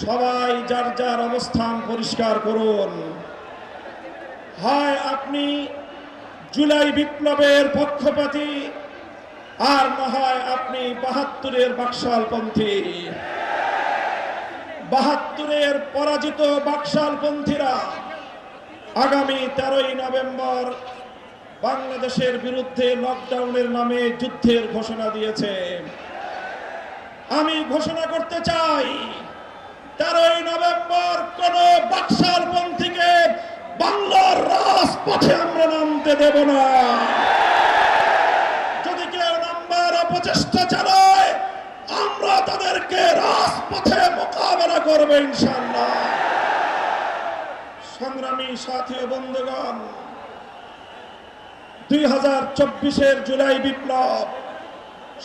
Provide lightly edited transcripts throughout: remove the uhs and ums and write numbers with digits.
সবাই যার যার অবস্থান পরিষ্কার করুন। হয় আপনি জুলাই বিপ্লবের পক্ষপাতী, আর না হয় আপনি ৭২-এর বাকশালপন্থী। ৭২-এর পরাজিত বাকশালপন্থীরা আগামী 13ই নভেম্বর বাংলাদেশের বিরুদ্ধে লকডাউনের নামে যুদ্ধের ঘোষণা দিয়েছে। আমি ঘোষণা করতে চাই, 13ই নভেম্বর কোন বাকশালপন্থীকে বাংলার রাজপথে আমরা নামতে দেব না। যদি কেউ নামবার অপচেষ্টা চালায়, আমরা তাদেরকে রাজপথে মোকাবেলা করব ইনশাআল্লাহ। সংগ্রামী সাথী ও বন্ধুগণ, 2024-এর জুলাই বিপ্লব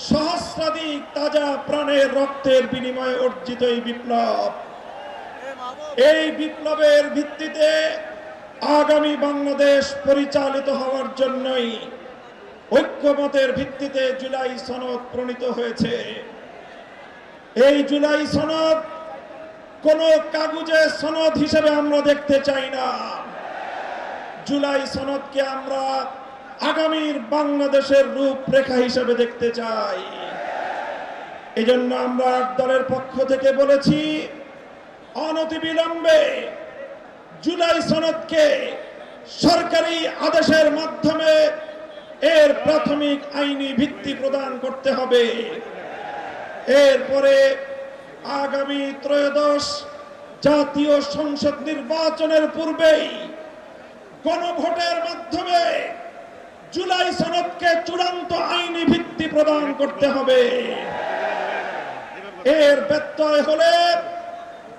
সহস্রাধিক তাজা প্রাণের রক্তের বিনিময়ে অর্জিত এই বিপ্লব। এই বিপ্লবের ভিত্তিতে আগামী বাংলাদেশ পরিচালিত হওয়ার জন্যই ঐক্যমতের ভিত্তিতে জুলাই সনদ প্রণীত হয়েছে। এই জুলাই সনদ কোন কাগজে সনদ হিসেবে আমরা দেখতে চাই না। জুলাই সনদকে আমরা আগামীর বাংলাদেশের রূপরেখা হিসেবে দেখতে চাই। এজন্য আমরা দলের পক্ষ থেকে বলেছি, অনতিবিলম্বে জুলাই সনদকে সরকারি আদেশের মাধ্যমে এর প্রাথমিক আইনি ভিত্তি প্রদান করতে হবে। এরপরে আগামী ত্রয়োদশ জাতীয় সংসদ নির্বাচনের পূর্বেই গণভোটের মাধ্যমে জুলাই সনদকে চূড়ান্ত আইনি ভিত্তি প্রদান করতে হবে। এর ব্যত্যয় হলে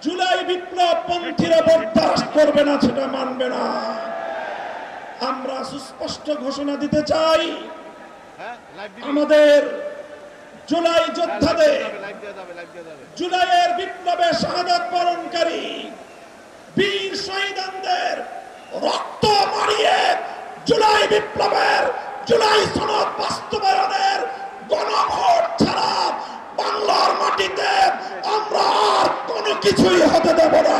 জুলাই বিপ্লব পন্থীরা বরদাস্ত করবে না, সেটা মানবে না। আমরা সুস্পষ্ট ঘোষণা দিতে চাই, আমাদের জুলাই যোদ্ধাদের, জুলাইয়ের বিপ্লবে শাহাদাত বরণকারী বীর শহীদদের রক্ত মারিয়ে জুলাই বিপ্লবের, জুলাই সনদ বাস্তবায়নের গণভোট ছাড়া বাংলার মাটিতে আমরা আর কোনো কিছুই হতে দেব না।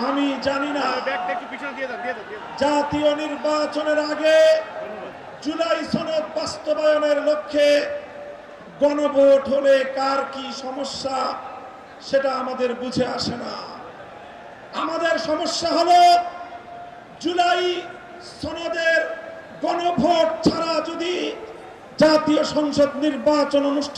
আমি জানি না জাতীয় নির্বাচনের আগে জুলাই সনদ বাস্তবায়নের লক্ষ্যে গণভোট হলে কার কি সমস্যা, সেটা আমাদের বুঝে আসে না। আমাদের সমস্যা হলো জুলাই সনদের গণভোট ছাড়া যদি জাতীয় সংসদ নির্বাচন অনুষ্ঠান